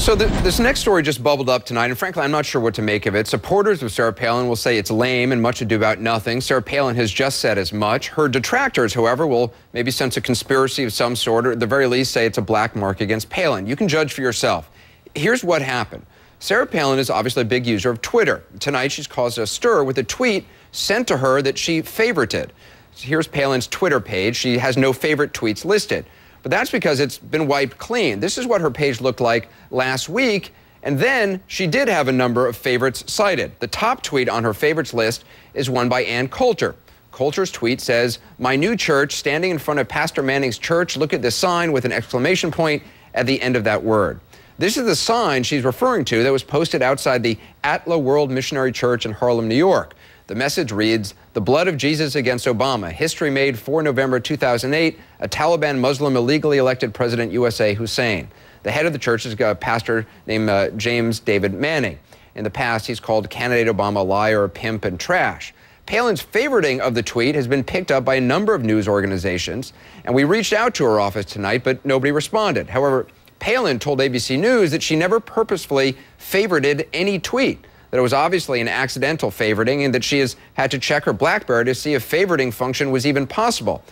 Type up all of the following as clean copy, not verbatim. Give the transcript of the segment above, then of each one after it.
So this next story just bubbled up tonight, and frankly, I'm not sure what to make of it. Supporters of Sarah Palin will say it's lame and much ado about nothing. Sarah Palin has just said as much. Her detractors, however, will maybe sense a conspiracy of some sort, or at the very least say it's a black mark against Palin. You can judge for yourself. Here's what happened. Sarah Palin is obviously a big user of Twitter. Tonight, she's caused a stir with a tweet sent to her that she favorited. Here's Palin's Twitter page. She has no favorite tweets listed. But that's because it's been wiped clean. This is what her page looked like last week, and then she did have a number of favorites cited. The top tweet on her favorites list is one by Ann Coulter. Coulter's tweet says, "My new church, standing in front of Pastor Manning's church. Look at this sign with an exclamation point at the end of that word." This is the sign she's referring to that was posted outside the Atla World Missionary Church in Harlem, New York. The message reads, "The blood of Jesus against Obama. History made 4 November 2008. A Taliban Muslim illegally elected President USA Hussein." The head of the church is a pastor named James David Manning. In the past, he's called candidate Obama a liar, a pimp, and trash. Palin's favoriting of the tweet has been picked up by a number of news organizations, and we reached out to her office tonight, but nobody responded. However, Palin told ABC News that she never purposefully favorited any tweet, that it was obviously an accidental favoriting, and that she has had to check her BlackBerry to see if favoriting function was even possible.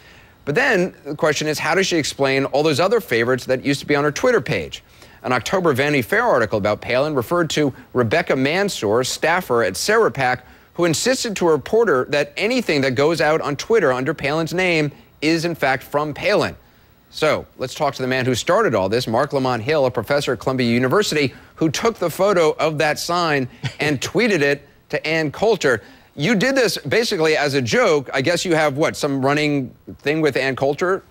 But then the question is, how does she explain all those other favorites that used to be on her Twitter page? An October Vanity Fair article about Palin referred to Rebecca Mansour, staffer at Sarah PAC, who insisted to a reporter that anything that goes out on Twitter under Palin's name is in fact from Palin. So let's talk to the man who started all this, Mark Lamont Hill, a professor at Columbia University, who took the photo of that sign and tweeted it to Ann Coulter. You did this basically as a joke. I guess you have, what, some running thing with Ann Coulter?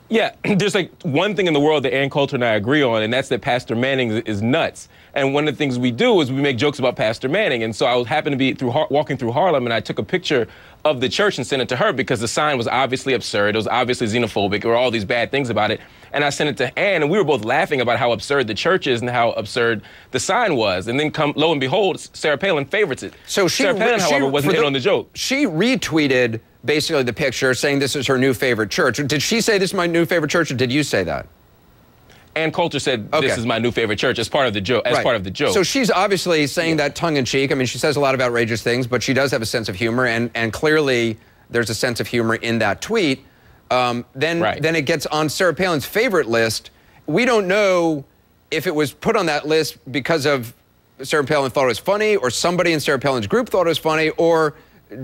Yeah, there's like one thing in the world that Ann Coulter and I agree on, and that's that Pastor Manning is nuts. And one of the things we do is we make jokes about Pastor Manning. And so I happened to be walking through Harlem, and I took a picture of the church and sent it to her because the sign was obviously absurd. It was obviously xenophobic. There were all these bad things about it. And I sent it to Ann, and we were both laughing about how absurd the church is and how absurd the sign was. And then lo and behold, Sarah Palin favorites it. So Sarah Palin, however, wasn't in on the joke. She retweeted basically the picture saying this is her new favorite church. Did she say this is my new favorite church, or did you say that? Ann Coulter said, this is my new favorite church as part of the joke. So she's obviously saying that tongue-in-cheek. I mean, she says a lot of outrageous things, but she does have a sense of humor, and clearly there's a sense of humor in that tweet. Then it gets on Sarah Palin's favorite list. We don't know if it was put on that list because of Sarah Palin thought it was funny, or somebody in Sarah Palin's group thought it was funny, or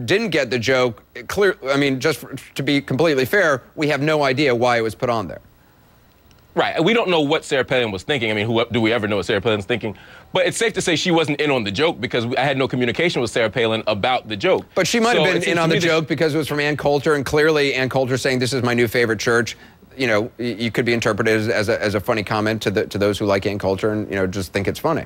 didn't get the joke. I mean, just to be completely fair, we have no idea why it was put on there. Right. We don't know what Sarah Palin was thinking. I mean, do we ever know what Sarah Palin's thinking? But it's safe to say she wasn't in on the joke because I had no communication with Sarah Palin about the joke. But she might have been in on the joke because it was from Ann Coulter, and clearly Ann Coulter saying this is my new favorite church. You know, you could be interpreted as a funny comment to those who like Ann Coulter and, you know, just think it's funny.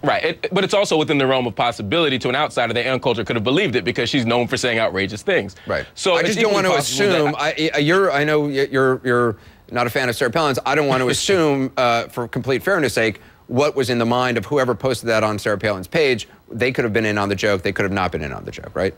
Right, but it's also within the realm of possibility to an outsider that Ann Coulter could have believed it because she's known for saying outrageous things. Right. So I just don't want to assume. I know you're not a fan of Sarah Palin's. I don't want to assume, for complete fairness' sake, what was in the mind of whoever posted that on Sarah Palin's page. They could have been in on the joke. They could have not been in on the joke, right?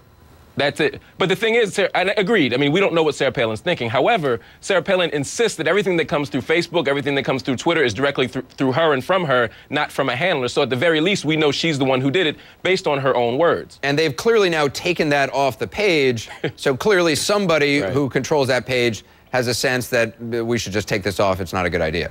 That's it. But the thing is, and agreed, I mean, we don't know what Sarah Palin's thinking. However, Sarah Palin insists that everything that comes through Facebook, everything that comes through Twitter is directly through her and from her, not from a handler. So at the very least, we know she's the one who did it based on her own words. And they've clearly now taken that off the page. So clearly somebody who controls that page has a sense that we should just take this off. It's not a good idea.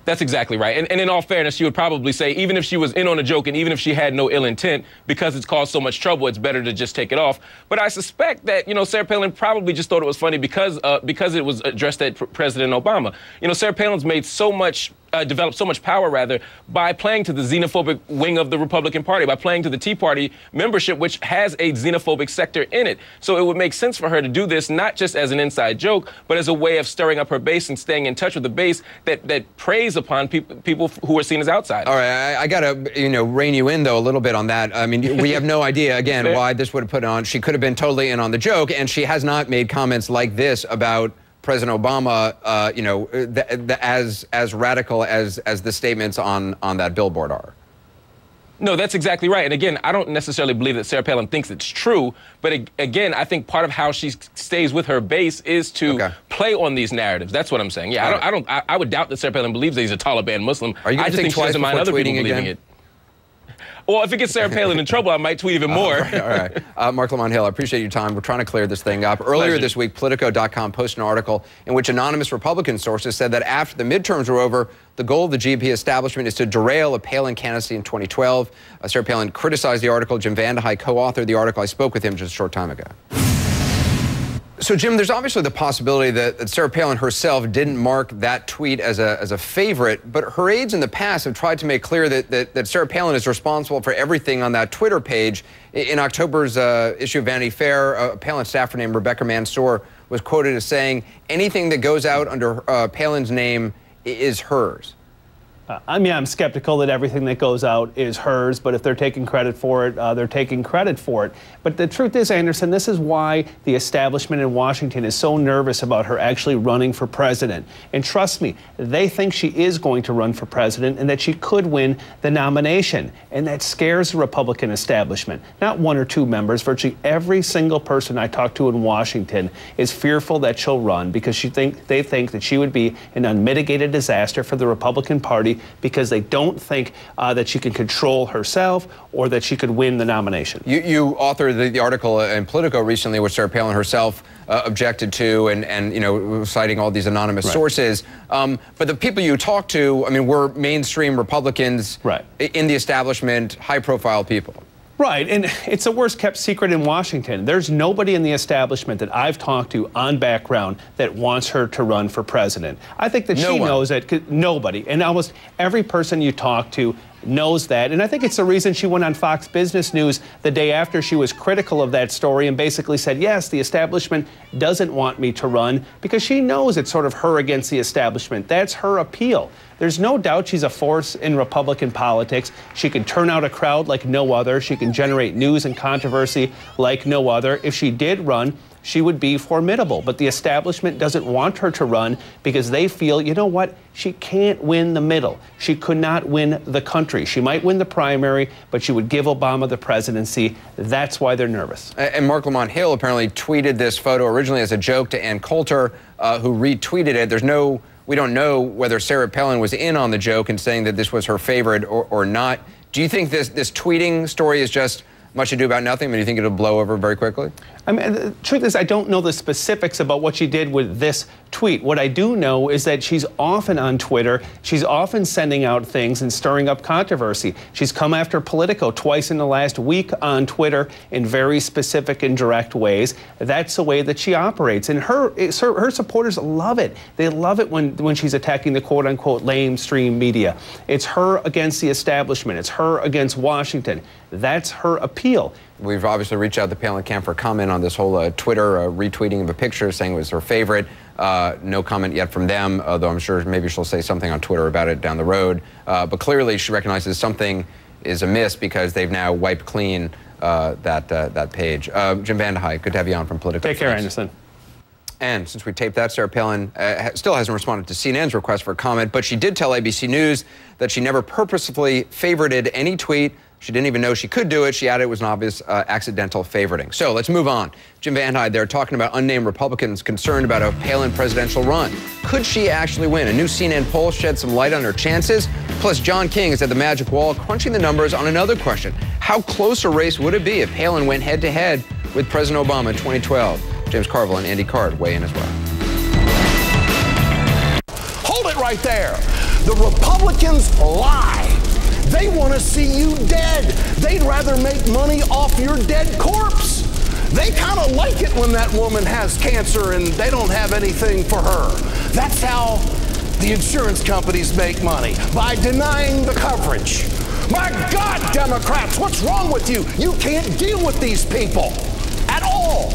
That's exactly right. And in all fairness, she would probably say, even if she was in on a joke and even if she had no ill intent, because it's caused so much trouble, it's better to just take it off. But I suspect that, you know, Sarah Palin probably just thought it was funny because it was addressed at President Obama. You know, Sarah Palin's made so much developed so much power, rather, by playing to the xenophobic wing of the Republican Party, by playing to the Tea Party membership, which has a xenophobic sector in it. So it would make sense for her to do this, not just as an inside joke, but as a way of stirring up her base and staying in touch with the base that preys upon people who are seen as outsiders. All right, I got to, you know, rein you in, though, a little bit on that. I mean, we have no idea, again, why this would have put on. She could have been totally in on the joke, and she has not made comments like this about President Obama, you know, as radical as the statements on that billboard are. No, that's exactly right. And again, I don't necessarily believe that Sarah Palin thinks it's true. But again, I think part of how she stays with her base is to play on these narratives. That's what I'm saying. Yeah, I would doubt that Sarah Palin believes that he's a Taliban Muslim. Are you going to think twice before other people tweeting believing again? it. Well, if it gets Sarah Palin in trouble, I might tweet even more. All right. Mark Lamont Hill, I appreciate your time. We're trying to clear this thing up. Earlier this week, Politico.com posted an article in which anonymous Republican sources said that after the midterms were over, the goal of the GOP establishment is to derail a Palin candidacy in 2012. Sarah Palin criticized the article. Jim Vandehei co-authored the article. I spoke with him just a short time ago. So, Jim, there's obviously the possibility that Sarah Palin herself didn't mark that tweet as a favorite, but her aides in the past have tried to make clear that Sarah Palin is responsible for everything on that Twitter page. In October's issue of Vanity Fair, a Palin staffer named Rebecca Mansour was quoted as saying, anything that goes out under Palin's name is hers. I mean, I'm skeptical that everything that goes out is hers, but if they're taking credit for it, they're taking credit for it. But the truth is, Anderson, this is why the establishment in Washington is so nervous about her actually running for president. And trust me, they think she is going to run for president and that she could win the nomination. And that scares the Republican establishment. Not one or two members, virtually every single person I talk to in Washington is fearful that she'll run because they think that she would be an unmitigated disaster for the Republican Party, because they don't think that she can control herself or that she could win the nomination. You authored the article in Politico recently, which Sarah Palin herself objected to, and you know, citing all these anonymous sources. But the people you talked to, I mean, were mainstream Republicans in the establishment, high-profile people. Right, and it's a worst-kept secret in Washington. There's nobody in the establishment that I've talked to on background that wants her to run for president. I think that she knows that. Nobody, and almost every person you talk to knows that, and I think it's the reason she went on Fox Business News the day after she was critical of that story and basically said, yes, the establishment doesn't want me to run, because she knows it's sort of her against the establishment. That's her appeal. There's no doubt she's a force in Republican politics. She can turn out a crowd like no other. She can generate news and controversy like no other. If she did run, she would be formidable. But the establishment doesn't want her to run because they feel, you know what, she can't win the middle. She could not win the country. She might win the primary, but she would give Obama the presidency. That's why they're nervous. And Mark Lamont Hill apparently tweeted this photo originally as a joke to Ann Coulter, who retweeted it. We don't know whether Sarah Palin was in on the joke and saying that this was her favorite or not. Do you think this tweeting story is just much ado about nothing? I mean, do you think it'll blow over very quickly? I mean, the truth is, I don't know the specifics about what she did with this tweet. What I do know is that she's often on Twitter. She's often sending out things and stirring up controversy. She's come after Politico twice in the last week on Twitter in very specific and direct ways. That's the way that she operates. And her supporters love it. They love it when she's attacking the quote-unquote lamestream media. It's her against the establishment. It's her against Washington. That's her appeal. We've obviously reached out to Palin camp for a comment on this whole Twitter retweeting of a picture saying it was her favorite. No comment yet from them, though I'm sure maybe she'll say something on Twitter about it down the road. But clearly she recognizes something is amiss because they've now wiped clean that page. Jim Vandehei, good to have you on from Politico. Take care, Anderson. And since we taped that, Sarah Palin still hasn't responded to CNN's request for a comment, but she did tell ABC News that she never purposefully favorited any tweet. She didn't even know she could do it. She added it was an obvious accidental favoriting. So let's move on. Jim Vandehei there talking about unnamed Republicans concerned about a Palin presidential run. Could she actually win? A new CNN poll shed some light on her chances. Plus, John King is at the magic wall crunching the numbers on another question. How close a race would it be if Palin went head-to-head with President Obama in 2012? James Carville and Andy Card weigh in as well. Hold it right there. The Republicans lie. They want to see you dead. They'd rather make money off your dead corpse. They kind of like it when that woman has cancer and they don't have anything for her. That's how the insurance companies make money, by denying the coverage. My God, Democrats, what's wrong with you? You can't deal with these people at all.